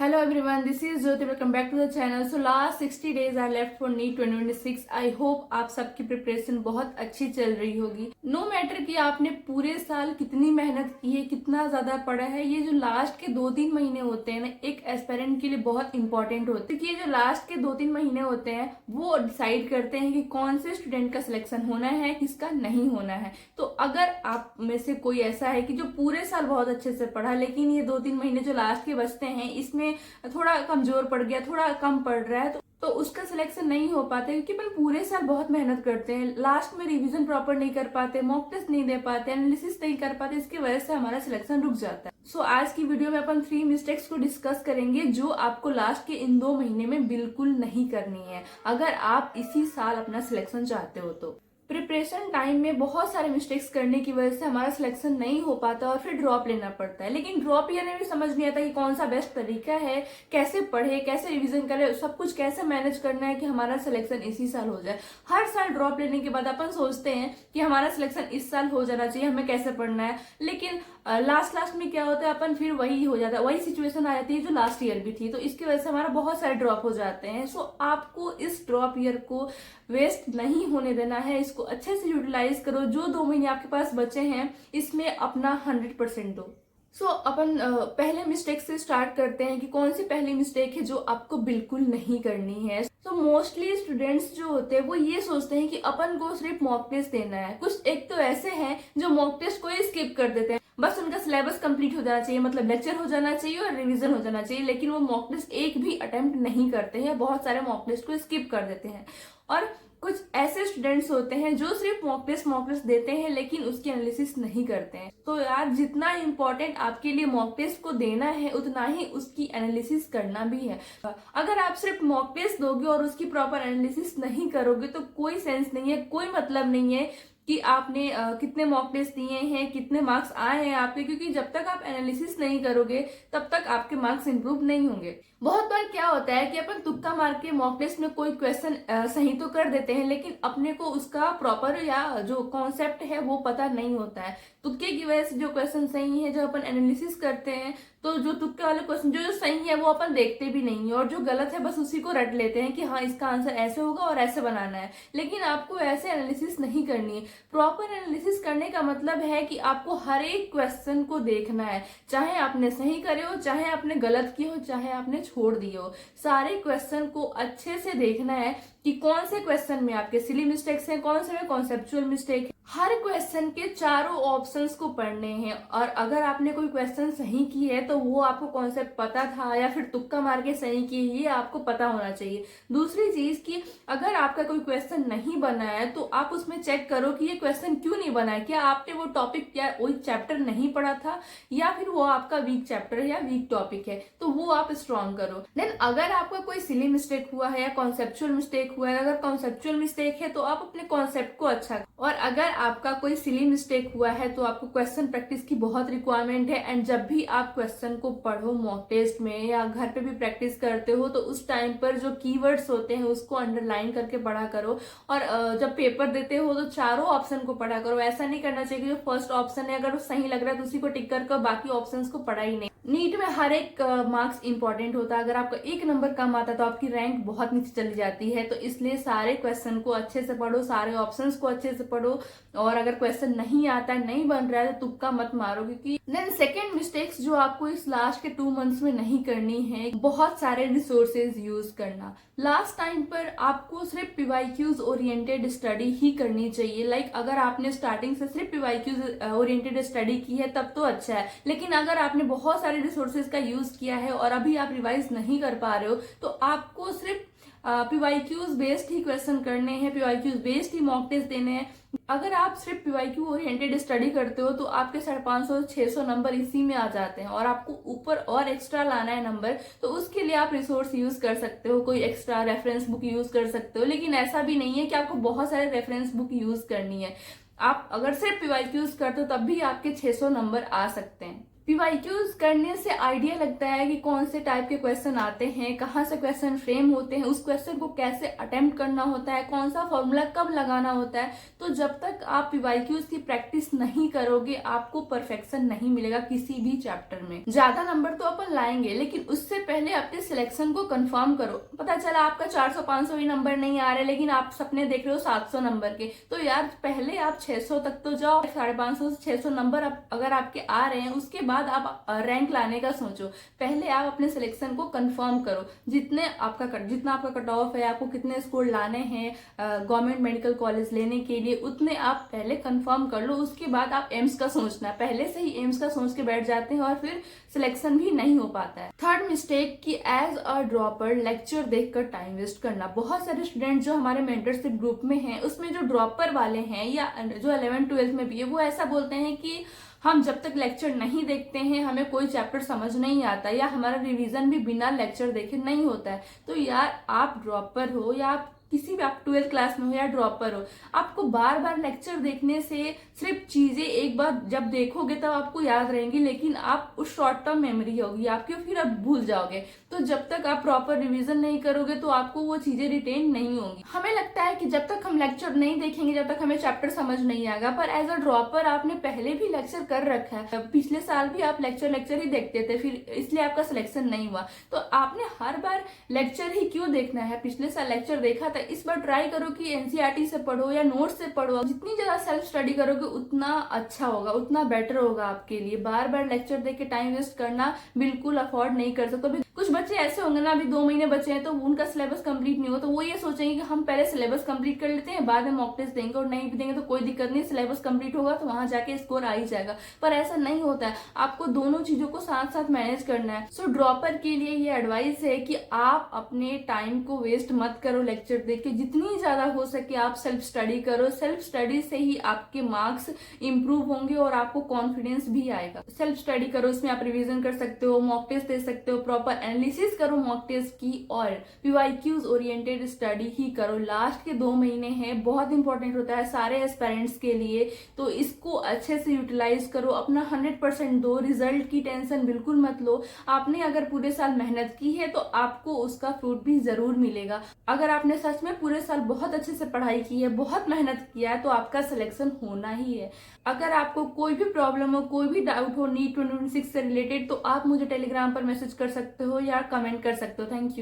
Hello everyone, this is Jyoti. Welcome back to the channel. So last 60 days are left for NEET 2026. I hope आप सबकी preparation बहुत अच्छी चल रही होगी. No matter कि आपने पूरे साल कितनी मेहनत की है, कितना ज्यादा पढ़ा है, ये जो लास्ट के 2-3 महीने होते हैं ना, एक एस्पिरेंट के लिए बहुत इंपॉर्टेंट होते हैं. क्योंकि ये जो लास्ट के 2-3 महीने होते हैं वो डिसाइड करते हैं कि कौन से स्टूडेंट का सिलेक्शन होना है, किसका नहीं होना है. तो अगर आप में से कोई ऐसा है कि जो पूरे साल बहुत अच्छे से पढ़ा, लेकिन ये 2-3 महीने जो लास्ट के बचते हैं इसमें थोड़ा कमजोर पड़ गया, थोड़ा कम पड़ रहा है, तो उसका सिलेक्शन नहीं हो पाता. क्योंकि अपन पूरे साल बहुत मेहनत करते हैं, लास्ट में रिवीजन प्रॉपर नहीं कर पाते, मॉक टेस्ट नहीं दे पाते, एनालिसिस नहीं कर पाते, इसकी वजह से हमारा सिलेक्शन रुक जाता है. सो आज की वीडियो में अपन 3 मिस्टेक्स को डिस्कस करेंगे जो आपको लास्ट के इन 2 महीने में बिल्कुल नहीं करनी है अगर आप इसी साल अपना सिलेक्शन चाहते हो. तो प्रिपरेशन टाइम में बहुत सारे मिस्टेक्स करने की वजह से हमारा सिलेक्शन नहीं हो पाता और फिर ड्रॉप लेना पड़ता है. लेकिन ड्रॉप ईयर में भी समझ नहीं आता कि कौन सा बेस्ट तरीका है, कैसे पढ़े, कैसे रिवीजन करे, सब कुछ कैसे मैनेज करना है कि हमारा सिलेक्शन इसी साल हो जाए. हर साल ड्रॉप लेने के बाद अपन सोचते हैं कि हमारा सिलेक्शन इस साल हो जाना चाहिए, हमें कैसे पढ़ना है. लेकिन लास्ट में क्या होता है, अपन फिर वही हो जाता है, वही सिचुएशन आ जाती है जो लास्ट ईयर भी थी. तो इसकी वजह से हमारा बहुत सारे ड्रॉप हो जाते हैं. सो आपको इस ड्रॉप ईयर को वेस्ट नहीं होने देना है, इसको अच्छे से यूटिलाइज करो. जो 2 महीने आपके पास बचे हैं इसमें अपना 100% दो. सो अपन पहले मिस्टेक से स्टार्ट करते हैं कि कौन सी पहली मिस्टेक है जो आपको बिल्कुल नहीं करनी है. सो मोस्टली स्टूडेंट्स जो होते हैं वो ये सोचते हैं कि अपन को सिर्फ मॉक टेस्ट देना है. कुछ एक तो ऐसे हैं जो मॉक टेस्ट को ही स्किप कर देते हैं, बस उनका सिलेबस कंप्लीट हो जाना चाहिए, मतलब लेक्चर हो जाना चाहिए और रिवीजन हो जाना चाहिए, लेकिन वो मॉक टेस्ट एक भी अटेम्प्ट नहीं करते हैं, बहुत सारे मॉक टेस्ट को स्किप कर देते हैं. और कुछ ऐसे स्टूडेंट्स होते हैं जो सिर्फ मॉक टेस्ट देते हैं लेकिन उसकी एनालिसिस नहीं करते हैं. तो यार जितना इम्पोर्टेंट आपके लिए मॉक टेस्ट को देना है उतना ही उसकी एनालिसिस करना भी है. अगर आप सिर्फ मॉक टेस्ट दोगे और उसकी प्रॉपर एनालिसिस नहीं करोगे तो कोई सेंस नहीं है, कोई मतलब नहीं है कि आपने कितने मॉक टेस्ट दिए हैं, कितने मार्क्स आए हैं आपके. क्योंकि जब तक आप एनालिसिस नहीं करोगे तब तक आपके मार्क्स इंप्रूव नहीं होंगे. बहुत बार क्या होता है कि अपन तुक्का मार के मॉक टेस्ट में कोई क्वेश्चन सही तो कर देते हैं लेकिन अपने को उसका प्रॉपर या जो कॉन्सेप्ट है वो पता नहीं होता है. तुक्के की वजह से जो क्वेश्चन सही है, जो अपन एनालिसिस करते हैं, तो जो तुक्के वाले क्वेश्चन जो सही है वो अपन देखते भी नहीं है और जो गलत है बस उसी को रट लेते हैं कि हाँ इसका आंसर ऐसे होगा और ऐसे बनाना है. लेकिन आपको ऐसे एनालिसिस नहीं करनी है. प्रॉपर एनालिसिस करने का मतलब है कि आपको हर एक क्वेश्चन को देखना है, चाहे आपने सही करे हो, चाहे आपने गलत किए हो, चाहे आपने छोड़ दिए हो. सारे क्वेश्चन को अच्छे से देखना है कि कौन से क्वेश्चन में आपके सिली मिस्टेक्स हैं, कौन से में कॉन्सेप्चुअल मिस्टेक है. हर क्वेश्चन के चारों ऑप्शंस को पढ़ने हैं और अगर आपने कोई क्वेश्चन सही की है तो वो आपको कॉन्सेप्ट पता था या फिर तुक्का मार के सही की, ये आपको पता होना चाहिए. दूसरी चीज कि अगर आपका कोई क्वेश्चन नहीं बना है तो आप उसमें चेक करो कि ये क्वेश्चन क्यों नहीं बना है. क्या आपने वो टॉपिक या वही चैप्टर नहीं पढ़ा था या फिर वो आपका वीक चैप्टर है या वीक टॉपिक है, तो वो आप स्ट्रॉन्ग करो. देन अगर आपका कोई सिली मिस्टेक हुआ है या कॉन्सेप्चुअल मिस्टेक हुआ है, अगर कॉन्सेप्चुअल मिस्टेक है तो आप अपने कॉन्सेप्ट को अच्छा, और अगर आपका कोई सिली मिस्टेक हुआ है तो आपको क्वेश्चन प्रैक्टिस की बहुत रिक्वायरमेंट है. एंड जब भी आप क्वेश्चन को पढ़ो मॉक टेस्ट में या घर पे भी प्रैक्टिस करते हो तो उस टाइम पर जो कीवर्ड्स होते हैं उसको अंडरलाइन करके पढ़ा करो. और जब पेपर देते हो तो चारों ऑप्शन को पढ़ा करो. ऐसा नहीं करना चाहिए कि जो फर्स्ट ऑप्शन है अगर वो सही लग रहा है तो उसी को टिक कर बाकी ऑप्शंस को पढ़ा ही नहीं. नीट में हर एक मार्क्स इंपॉर्टेंट होता है. अगर आपका 1 नंबर कम आता है तो आपकी रैंक बहुत नीचे चली जाती है. तो इसलिए सारे क्वेश्चन को अच्छे से पढ़ो, सारे ऑप्शंस को अच्छे से पढ़ो. और अगर क्वेश्चन नहीं आता है, नहीं बन रहा है तो तुक्का मत मारो. क्योंकि देन सेकेंड मिस्टेक्स जो आपको इस लास्ट के 2 मंथ्स में नहीं करनी है, बहुत सारे रिसोर्सेज यूज करना. लास्ट टाइम पर आपको सिर्फ पीवाईक्यूज ओरिएंटेड स्टडी ही करनी चाहिए. लाइक अगर आपने स्टार्टिंग से सिर्फ पीवाईक्यूज ओरिएंटेड स्टडी की है तब तो अच्छा है. लेकिन अगर आपने बहुत सारे रिसोर्सेज का यूज किया है और अभी आप रिवाइज नहीं कर पा रहे हो तो आपको सिर्फ पीवाईक्यूज बेस्ड ही क्वेश्चन करने हैं, पीवाईक्यूज बेस्ड ही मॉक टेस्ट देने हैं. अगर आप सिर्फ पीवाईक्यू ओरिएंटेड स्टडी करते हो तो आपके 550-600 नंबर इसी में आ जाते हैं और आपको ऊपर और एक्स्ट्रा लाना है नंबर. तो उसके लिए आप रिसोर्स यूज कर सकते हो, कोई एक्स्ट्रा रेफरेंस बुक यूज कर सकते हो. लेकिन ऐसा भी नहीं है कि आपको बहुत सारे रेफरेंस बुक यूज करनी है. आप अगर सिर्फ पीवाईक्यूज करते हो तब भी आपके 600 नंबर आ सकते हैं. पीवाईक्यूज करने से आइडिया लगता है कि कौन से टाइप के क्वेश्चन आते हैं, कहाँ से क्वेश्चन फ्रेम होते हैं, उस क्वेश्चन को कैसे अटेम्प्ट करना होता है, कौन सा फॉर्मूला कब लगाना होता है। तो जब तक आप पीवाईक्यूज की प्रैक्टिस नहीं करोगे आपको परफेक्शन नहीं मिलेगा किसी भी चैप्टर में। ज्यादा नंबर तो अपन लाएंगे लेकिन उससे पहले अपने सिलेक्शन को कंफर्म करो। पता चला आपका 400-500 भी नंबर नहीं आ रहे लेकिन आप सपने देख रहे हो 700 नंबर के, तो यार पहले आप 600 तक तो जाओ। 550 से 600 नंबर अगर आपके आ रहे हैं उसके बाद आप रैंक लाने का सोचो। पहले आप अपने सिलेक्शन को कंफर्म करो, जितना आपका कट ऑफ है, आपको कितने स्कोर लाने हैं गवर्नमेंट मेडिकल कॉलेज लेने के लिए, उतने आप पहले कंफर्म कर लो। उसके बाद आप एम्स का सोचना, पहले से ही एम्स का सोच के बैठ जाते हैं और फिर सिलेक्शन भी नहीं हो पाता है। थर्ड मिस्टेक कि एज अ ड्रॉपर लेक्चर देखकर टाइम वेस्ट करना। बहुत सारे स्टूडेंट जो हमारे मेंटरशिप ग्रुप में हैं उसमें जो ड्रॉपर वाले हैं या जो 11th-12th में भी है वो ऐसा बोलते हैं कि हम जब तक लेक्चर नहीं देखते हैं हमें कोई चैप्टर समझ नहीं आता, या हमारा रिवीजन भी बिना लेक्चर देखे नहीं होता है। तो यार आप ड्रॉपर हो या आप किसी भी, आप 12th क्लास में हो या ड्रॉपर हो, आपको बार बार लेक्चर देखने से सिर्फ चीजें एक बार जब देखोगे तब आपको याद रहेंगी, लेकिन आप उस शॉर्ट टर्म मेमोरी होगी आपकी, फिर आप भूल जाओगे। तो जब तक आप प्रॉपर रिवीजन नहीं करोगे तो आपको वो चीजें रिटेन नहीं होंगी। हमें लगता है कि जब तक हम लेक्चर नहीं देखेंगे जब तक हमें चैप्टर समझ नहीं आएगा, पर एज अ ड्रॉपर आपने पहले भी लेक्चर कर रखा है, पिछले साल भी आप लेक्चर ही देखते थे, फिर इसलिए आपका सिलेक्शन नहीं हुआ। तो आपने हर बार लेक्चर ही क्यों देखना है? पिछले साल लेक्चर देखा था, इस बार ट्राई करो कि एनसीईआरटी से पढ़ो या नोट से पढ़ो। जितनी ज्यादा सेल्फ स्टडी करोगे उतना अच्छा होगा, उतना बेटर होगा आपके लिए। बार बार लेक्चर देख के टाइम वेस्ट करना बिल्कुल अफोर्ड नहीं कर सकते। कुछ बच्चे ऐसे होंगे ना, अभी 2 महीने बचे हैं तो उनका सिलेबस कंप्लीट नहीं हो, तो वो ये सोचेंगे कि हम पहले सिलेबस कंप्लीट कर लेते हैं बाद में मॉक टेस्ट देंगे, और नहीं भी देंगे तो कोई दिक्कत नहीं, सिलेबस कंप्लीट होगा तो वहां जाके स्कोर आ ही जाएगा। पर ऐसा नहीं होता है, आपको दोनों चीजों को साथ साथ मैनेज करना है। सो ड्रॉपर के लिए ये एडवाइस है कि आप अपने टाइम को वेस्ट मत करो लेक्चर देख के, जितनी ज्यादा हो सके आप सेल्फ स्टडी करो। सेल्फ स्टडी से ही आपके मार्क्स इंप्रूव होंगे और आपको कॉन्फिडेंस भी आएगा। सेल्फ स्टडी करो, इसमें आप रिवीजन कर सकते हो, मॉक टेस्ट दे सकते हो, प्रॉपर एनालिसिस करो मॉक टेस्ट की, और पीवाईक्यूज ओरिएंटेड स्टडी ही करो। लास्ट के 2 महीने हैं, बहुत इंपॉर्टेंट होता है सारे एस्पिरेंट्स के लिए, तो इसको अच्छे से यूटिलाइज करो, अपना 100% दो। रिजल्ट की टेंशन बिल्कुल मत लो। आपने अगर पूरे साल मेहनत की है तो आपको उसका फ्रूट भी जरूर मिलेगा। अगर आपने सच में पूरे साल बहुत अच्छे से पढ़ाई की है, बहुत मेहनत किया है, तो आपका सिलेक्शन होना ही है। अगर आपको कोई भी प्रॉब्लम हो, कोई भी डाउट हो नीट 2026 से रिलेटेड, तो आप मुझे टेलीग्राम पर मैसेज कर सकते हो या कमेंट कर सकते हो। Thank you.